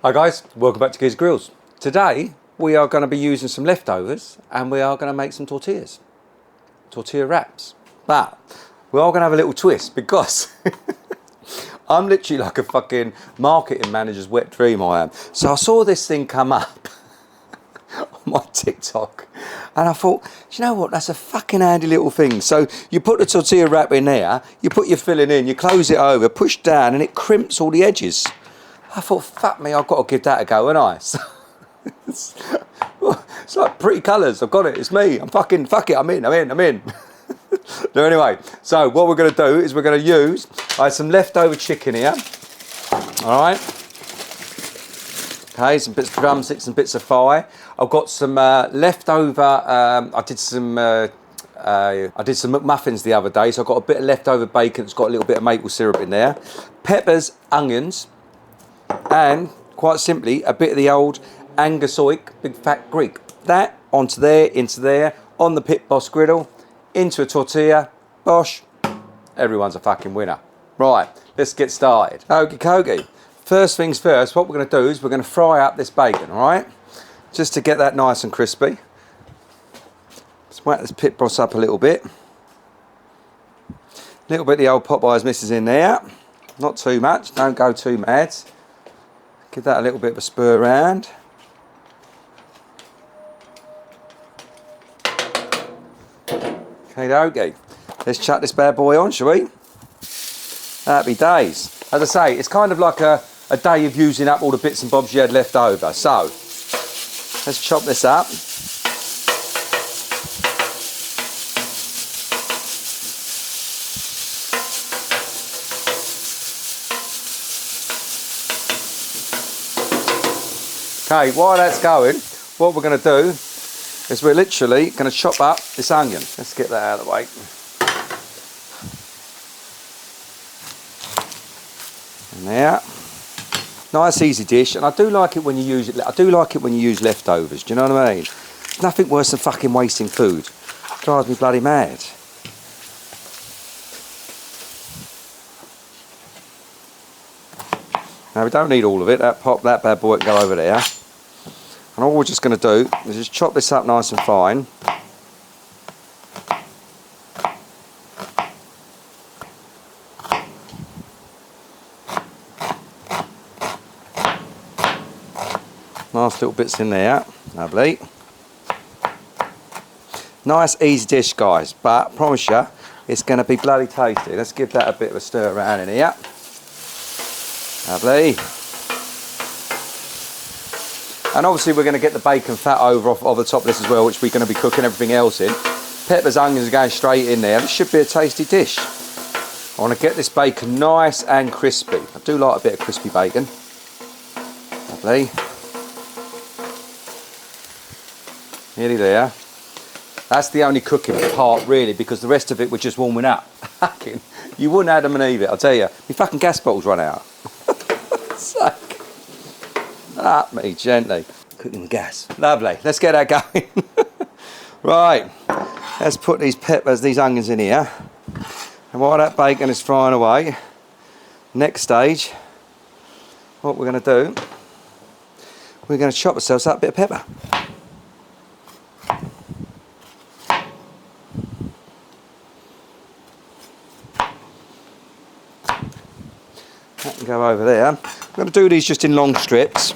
Hi guys, welcome back to Gears Grills. Today we are going to be using some leftovers and we are going to make some tortillas. Tortilla wraps. But we're all going to have a little twist because I'm literally like a fucking marketing manager's wet dream, I am. So I saw this thing come up on my TikTok and I thought, do you know what, that's a fucking handy little thing. So you put the tortilla wrap in there, you put your filling in, you close it over, push down and it crimps all the edges. I thought, fuck me, I've got to give that a go, haven't I? So, it's like pretty colours, I've got it, it's me, fuck it, I'm in. No, anyway, so what we're going to do is we're going to use, I had some leftover chicken here, alright, okay, some bits of drumsticks and bits of thigh. I've got some leftover, I did some McMuffins the other day, so I've got a bit of leftover bacon that's got a little bit of maple syrup in there, peppers, onions, and quite simply a bit of the old Angus oik, big fat Greek. That onto there, into there, on the Pit Boss griddle, into a tortilla, bosh, everyone's a fucking winner. Right, let's get started. Okie dokie. First things first, what we're going to do is we're going to fry up this bacon, alright? Just to get that nice and crispy. Let's whack this Pit Boss up a little bit. A little bit of the old Popeyes misses in there. Not too much, don't go too mad. Give that a little bit of a spur around. Okay, let's chuck this bad boy on, shall we? Happy days. As I say, it's kind of like a day of using up all the bits and bobs you had left over. So, let's chop this up. Okay, while that's going, what we're going to do is we're literally going to chop up this onion. Let's get that out of the way. And there. Nice easy dish, and I do like it when you use it. I do like it when you use leftovers. Do you know what I mean? There's nothing worse than fucking wasting food. It drives me bloody mad. Now we don't need all of it. That bad boy can go over there. And all we're just going to do is just chop this up nice and fine. Nice little bits in there. Lovely. Nice easy dish, guys, but I promise you it's going to be bloody tasty. Let's give that a bit of a stir around in here. Lovely. And obviously we're going to get the bacon fat over off the top of this as well, which we're going to be cooking everything else in. Peppers, onions are going straight in there. This should be a tasty dish. I want to get this bacon nice and crispy. I do like a bit of crispy bacon. Lovely. Nearly there. That's the only cooking part really, because the rest of it we're just warming up. You wouldn't have them and leave it, I'll tell you. My fucking gas bottles run out. Suck. Up me gently. Cooking with gas. Lovely. Let's get that going. Right. Let's put these peppers, these onions in here. And while that bacon is frying away, next stage, what we're going to do, we're going to chop ourselves up a bit of pepper. That can go over there. I'm going to do these just in long strips.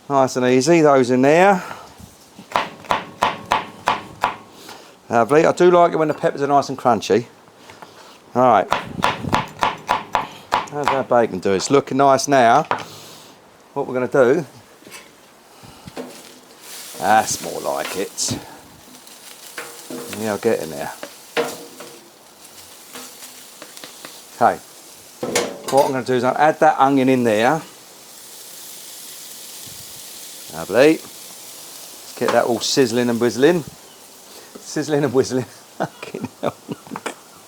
Nice and easy, those in there. Lovely. I do like it when the peppers are nice and crunchy. Alright. How's that bacon do? It's looking nice now. What we're going to do, that's more like it. Yeah, I'll get in there. Okay, what I'm going to do is I'll add that onion in there. Lovely. Let's get that all sizzling and whistling. Sizzling and whistling. Fucking hell.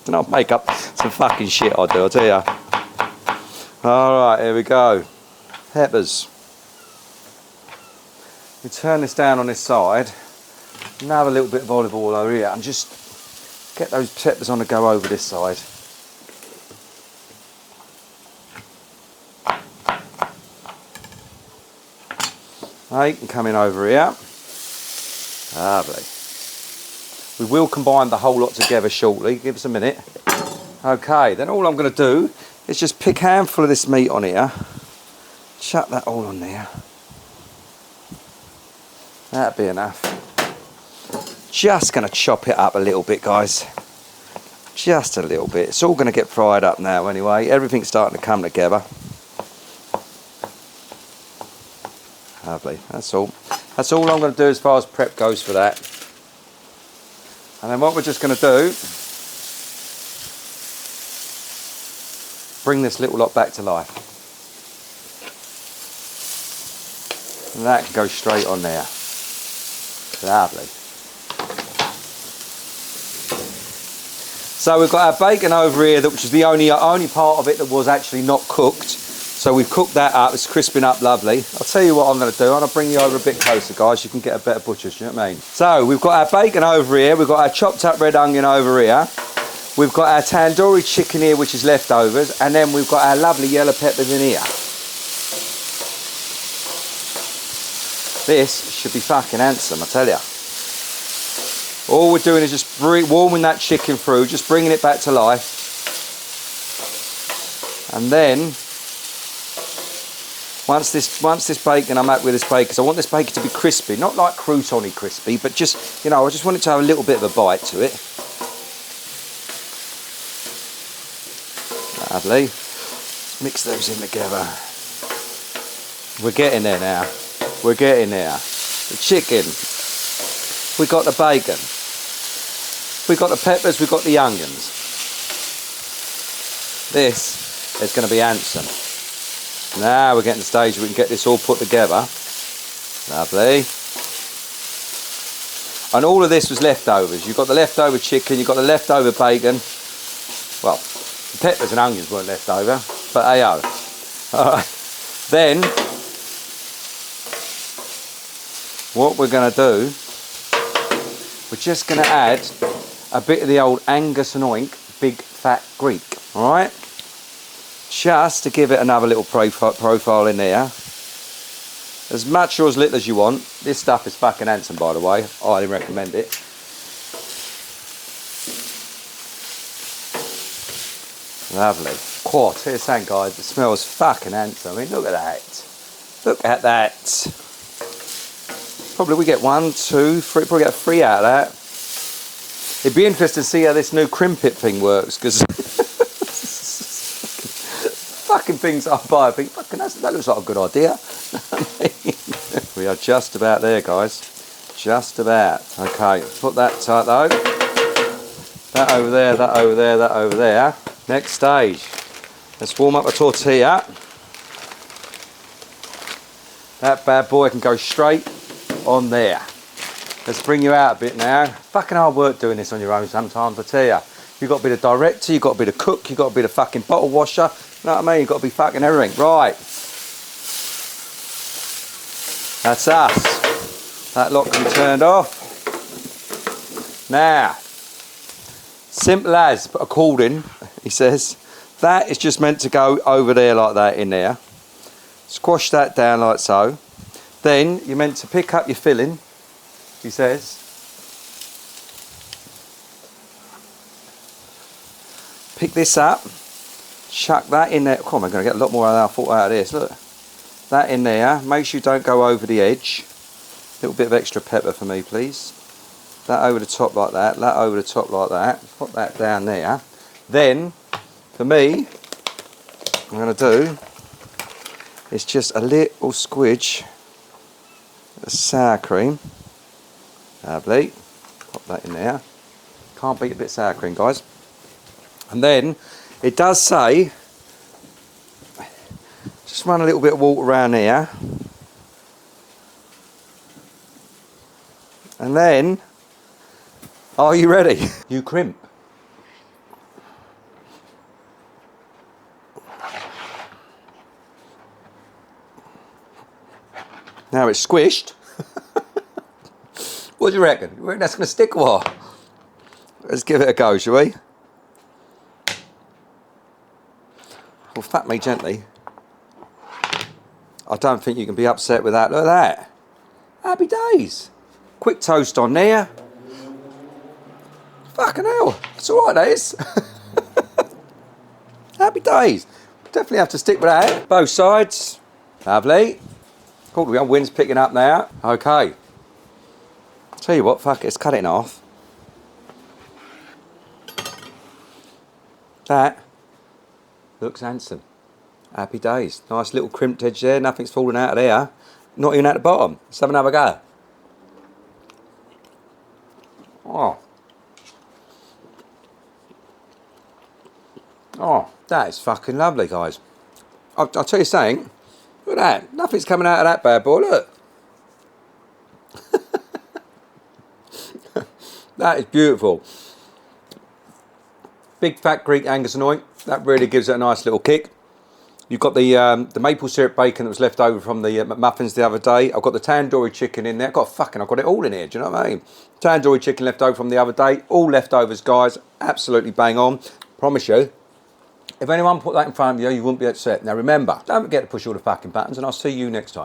And I'll make up some fucking shit I do, I'll tell you. Alright, here we go. Peppers. We turn this down on this side. Now a little bit of olive oil over here and just get those peppers on the go over this side. Bacon coming over here. Lovely. We will combine the whole lot together shortly. Give us a minute. Okay, then all I'm going to do is just pick a handful of this meat on here. Chuck that all on there. That'll be enough. Just going to chop it up a little bit, guys. Just a little bit. It's all going to get fried up now anyway. Everything's starting to come together. Lovely. That's all. That's all I'm going to do as far as prep goes for that. And then what we're just going to do, bring this little lot back to life. And that can go straight on there. Lovely. So we've got our bacon over here, which is the only part of it that was actually not cooked. So we've cooked that up, it's crisping up lovely. I'll tell you what I'm going to do, I'm going to bring you over a bit closer, guys, you can get a better butcher's, do you know what I mean? So we've got our bacon over here, we've got our chopped up red onion over here, we've got our tandoori chicken here, which is leftovers, and then we've got our lovely yellow peppers in here. This should be fucking handsome, I tell you. All we're doing is just warming that chicken through, just bringing it back to life. And then, once this bacon, I'm happy with this bacon, because I want this bacon to be crispy, not like crouton-y crispy, but just, you know, I just want it to have a little bit of a bite to it. Lovely. Mix those in together. We're getting there now. We're getting there. The chicken. We got the bacon. We got the peppers. We got the onions. This is going to be handsome. Now we're getting to the stage where we can get this all put together. Lovely. And all of this was leftovers. You've got the leftover chicken, you've got the leftover bacon. Well, the peppers and onions weren't left over, but hey-oh. Alright. Then, what we're going to do, we're just going to add a bit of the old Angus and Oink Big Fat Greek. Alright? Just to give it another little profile in there. As much or as little as you want. This stuff is fucking handsome, by the way. I highly recommend it. Lovely. Quite, here's saying, guys, it smells fucking handsome. I mean, look at that. Look at that. Probably we get 1, 2, 3, probably get 3 out of that. It'd be interesting to see how this new Crimp thing works, because fucking things I buy, I think, fucking that looks like a good idea. We are just about there, guys. Just about. Okay, put that tight though. That over there, that over there, that over there. Next stage. Let's warm up a tortilla. That bad boy can go straight on there. Let's bring you out a bit now. Fucking hard work doing this on your own sometimes, I tell you. You've got to be the director, you've got to be the cook, you've got to be the fucking bottle washer. You know what I mean? You've got to be fucking everything. Right. That's us. That lot can be turned off. Now, simple as, but according, he says, that is just meant to go over there like that in there. Squash that down like so. Then you're meant to pick up your filling, he says. Pick this up, chuck that in there. Come on, I'm going to get a lot more than I thought out of this. Look, that in there. Make sure you don't go over the edge. A little bit of extra pepper for me, please. That over the top like that. That over the top like that. Put that down there. Then, for me, what I'm going to do is just a little squidge of sour cream. Lovely. Pop that in there. Can't beat a bit of sour cream, guys. And then it does say, just run a little bit of water around here. And then, are you ready? You crimp. Now it's squished. What do you reckon? You reckon that's going to stick or what? Let's give it a go, shall we? Well, fat me gently. I don't think you can be upset with that. Look at that. Happy days. Quick toast on there. Fucking hell. It's all right, that is. Happy days. Definitely have to stick with that. Both sides. Lovely. Cool, the wind's picking up now. Okay. Tell you what, fuck it, let's cut it in half. That looks handsome. Happy days. Nice little crimped edge there. Nothing's falling out of there. Not even at the bottom. Let's have another go. Oh. Oh, that is fucking lovely, guys. I'll tell you something. Look at that. Nothing's coming out of that bad boy. Look. That is beautiful. Big fat Greek Angus and oink. That really gives it a nice little kick. You've got the maple syrup bacon that was left over from the McMuffins the other day. I've got the tandoori chicken in there. I've got it all in here. Do you know what I mean? Tandoori chicken left over from the other day. All leftovers, guys. Absolutely bang on. Promise you. If anyone put that in front of you, you wouldn't be upset. Now remember, don't forget to push all the fucking buttons, and I'll see you next time.